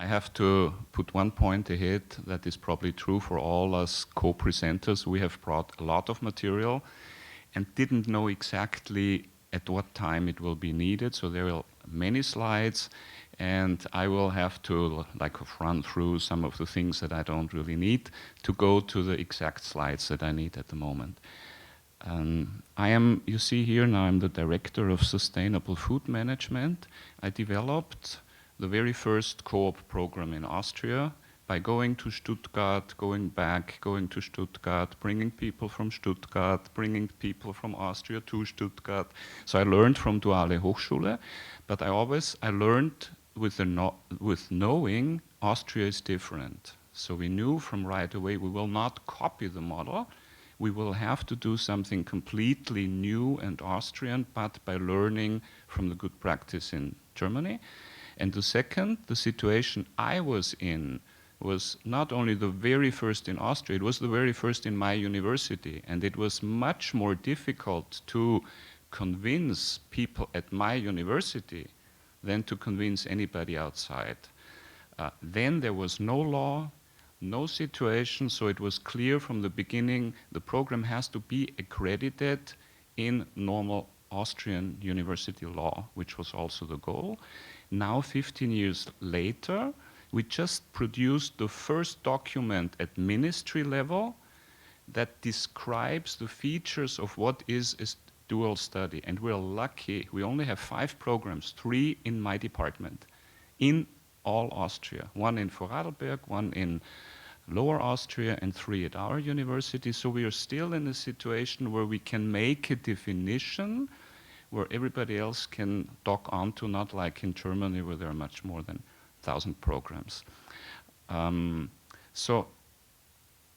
I have to put one point ahead that is probably true for all us co-presenters. We have brought a lot of material and didn't know exactly at what time it will be needed. So there are many slides, and I will have to run through some of the things that I don't really need to go to the exact slides that I need at the moment. You see here now I'm the Director of Sustainable Food Management. I developed the very first co-op program in Austria by going to Stuttgart, going back, going to Stuttgart, bringing people from Stuttgart, bringing people from Austria to Stuttgart. So I learned from Duale Hochschule, but I learned with knowing Austria is different. So we knew from right away we will not copy the model. We will have to do something completely new and Austrian, but by learning from the good practice in Germany. And the second, the situation I was in was not only the very first in Austria, it was the very first in my university. And it was much more difficult to convince people at my university than to convince anybody outside. Then there was no law, no situation, so it was clear from the beginning the program has to be accredited in normal Austrian university law, which was also the goal. Now, 15 years later, we just produced the first document at ministry level that describes the features of what is a dual study. And we're lucky, we only have 5 programs, 3 in my department, in all Austria. 1 in Vorarlberg, 1 in Lower Austria, and 3 at our university. So we are still in a situation where we can make a definition where everybody else can dock onto, not like in Germany where there are much more than 1,000 programs. So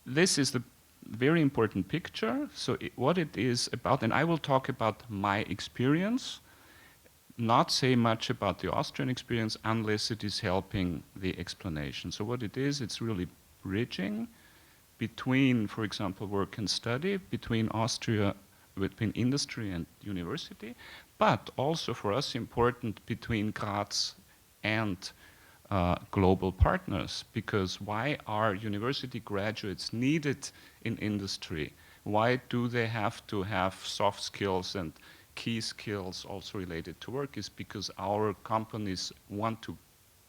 this is the very important picture. So what it is about, and I will talk about my experience, not say much about the Austrian experience unless it is helping the explanation. So what it is, it's really bridging between, for example, work and study, between Austria, between industry and university, but also for us important between Graz and global partners, because why are university graduates needed in industry? Why do they have to have soft skills and key skills also related to work? Is because our companies want to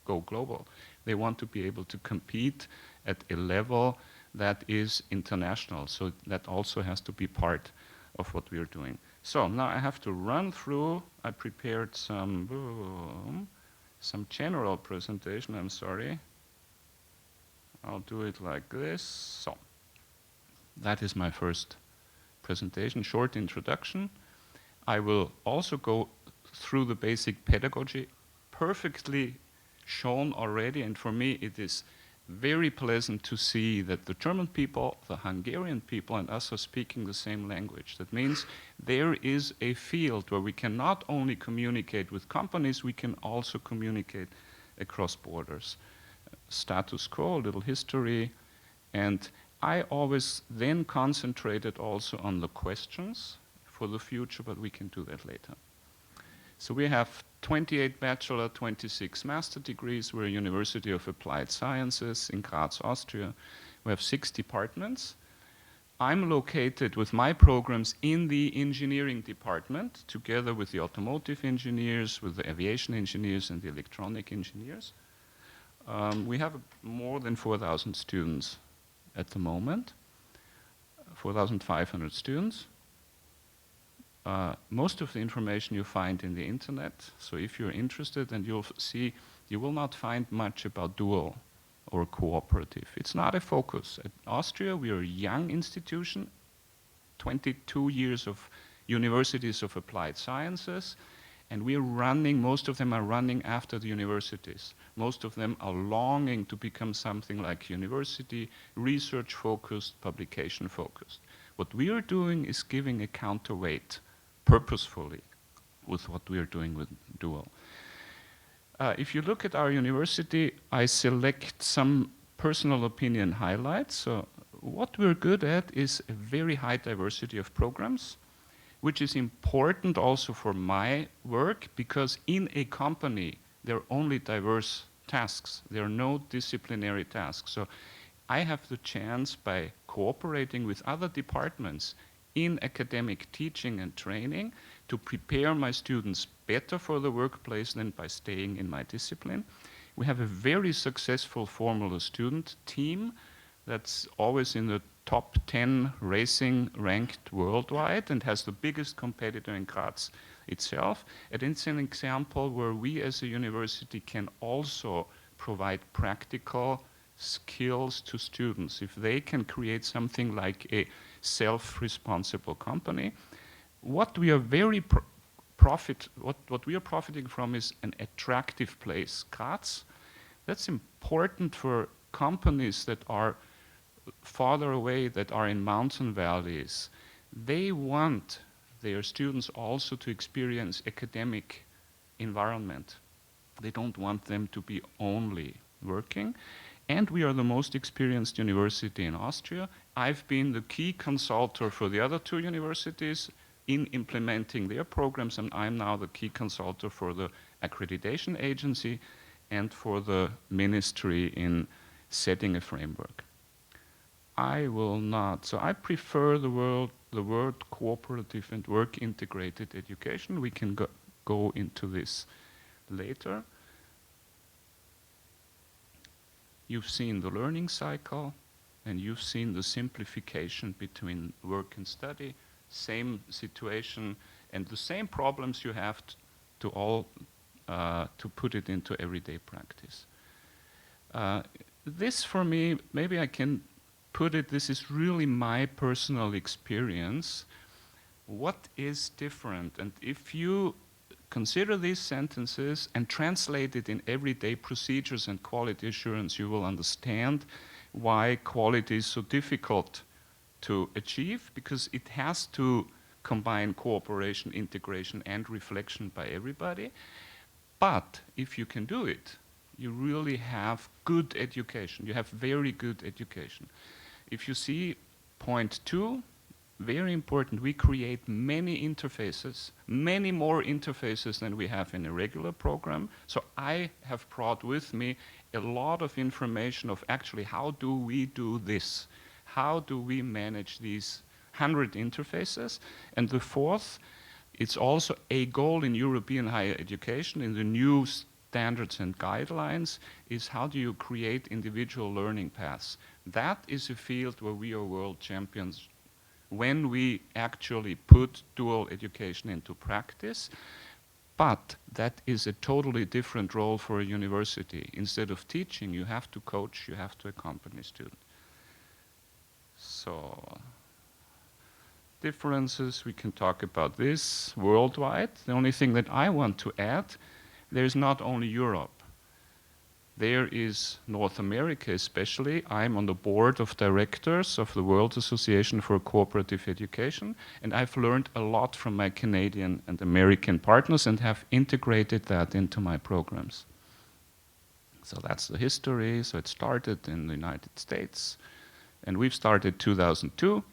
go global. They want to be able to compete at a level that is international. So that also has to be part of what we are doing. So now I have to run through, I prepared some general presentation, I'm sorry. I'll do it like this. So that is my first presentation, short introduction. I will also go through the basic pedagogy, perfectly shown already, and for me it is very pleasant to see that the German people, the Hungarian people, and us are speaking the same language. That means there is a field where we can not only communicate with companies, we can also communicate across borders. Status quo, a little history, and I always then concentrated also on the questions for the future, but we can do that later. So we have 28 bachelor, 26 master degrees. We're a University of Applied Sciences in Graz, Austria. We have 6 departments. I'm located with my programs in the engineering department, together with the automotive engineers, with the aviation engineers, and the electronic engineers. We have more than 4,000 students at the moment, 4,500 students. Most of the information you find in the internet, so if you're interested, and you'll see, you will not find much about dual or cooperative. It's not a focus. At Austria, we are a young institution, 22 years of universities of applied sciences, and we are running, most of them are running after the universities. Most of them are longing to become something like university, research-focused, publication-focused. What we are doing is giving a counterweight purposefully with what we are doing with dual. If you look at our university, I select some personal opinion highlights. So what we're good at is a very high diversity of programs, which is important also for my work, because in a company, there are only diverse tasks. There are no disciplinary tasks. So I have the chance, by cooperating with other departments in academic teaching and training, to prepare my students better for the workplace than by staying in my discipline. We have a very successful Formula student team that's always in the top 10 racing ranked worldwide and has the biggest competitor in Graz itself. And it's an example where we as a university can also provide practical skills to students. If they can create something like a self-responsible company, what we are what we are profiting from is an attractive place. Graz, that's important for companies that are farther away, that are in mountain valleys. They want their students also to experience academic environment. They don't want them to be only working. And we are the most experienced university in Austria. I've been the key consultant for the other two universities in implementing their programs, and I'm now the key consultant for the accreditation agency and for the ministry in setting a framework. I will not. So I prefer the word cooperative and work integrated education. We can go into this later. You've seen the learning cycle, and you've seen the simplification between work and study, same situation, and the same problems you have to put it into everyday practice. This for me, maybe I can put it, this is really my personal experience. What is different? And if you consider these sentences and translate it in everyday procedures and quality assurance, you will understand why quality is so difficult to achieve, because it has to combine cooperation, integration, and reflection by everybody. But if you can do it, you really have good education. You have very good education. If you see point 2, very important, we create many interfaces, many more interfaces than we have in a regular program. So I have brought with me a lot of information of actually how do we do this? How do we manage these 100 interfaces? And the fourth, it's also a goal in European higher education, in the new standards and guidelines, is how do you create individual learning paths? That is a field where we are world champions when we actually put dual education into practice. But that is a totally different role for a university. Instead of teaching, you have to coach, you have to accompany students. So, differences, we can talk about this worldwide. The only thing that I want to add, there's not only Europe. There is North America especially. I'm on the board of directors of the World Association for Cooperative Education, and I've learned a lot from my Canadian and American partners and have integrated that into my programs. So that's the history. So it started in the United States, and we've started 2002.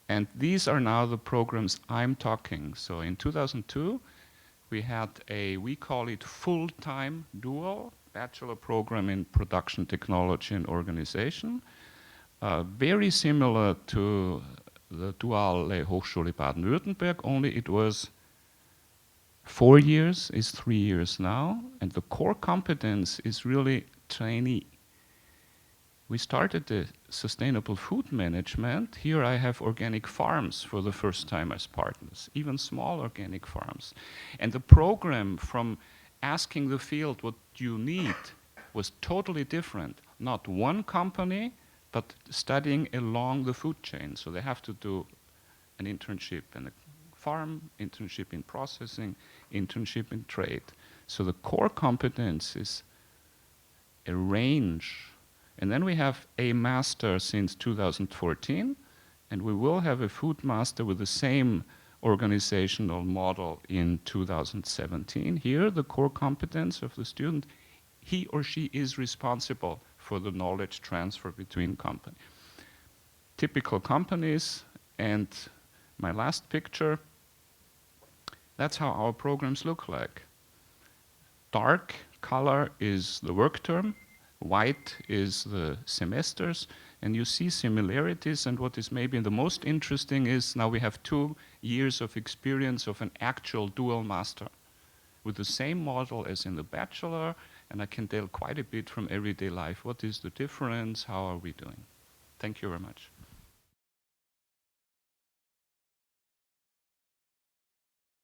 And these are now the programs I'm talking. So in 2002, we had we call it full-time dual bachelor program in production technology and organization, very similar to the Duale Hochschule Baden-Württemberg, only it was 4 years, is 3 years now, and the core competence is really trainee. We started the sustainable food management. Here I have organic farms for the first time as partners, even small organic farms. And the program from asking the field what you need was totally different. Not one company, but studying along the food chain. So they have to do an internship in a farm, internship in processing, internship in trade. So the core competence is a range. And then we have a master since 2014, and we will have a food master with the same organizational model in 2017. Here, the core competence of the student, he or she is responsible for the knowledge transfer between companies. Typical companies, and my last picture, that's how our programs look like. Dark color is the work term, white is the semesters, and you see similarities. And what is maybe the most interesting is now we have 2 years of experience of an actual dual master with the same model as in the bachelor, and I can tell quite a bit from everyday life. What is the difference? How are we doing? Thank you very much.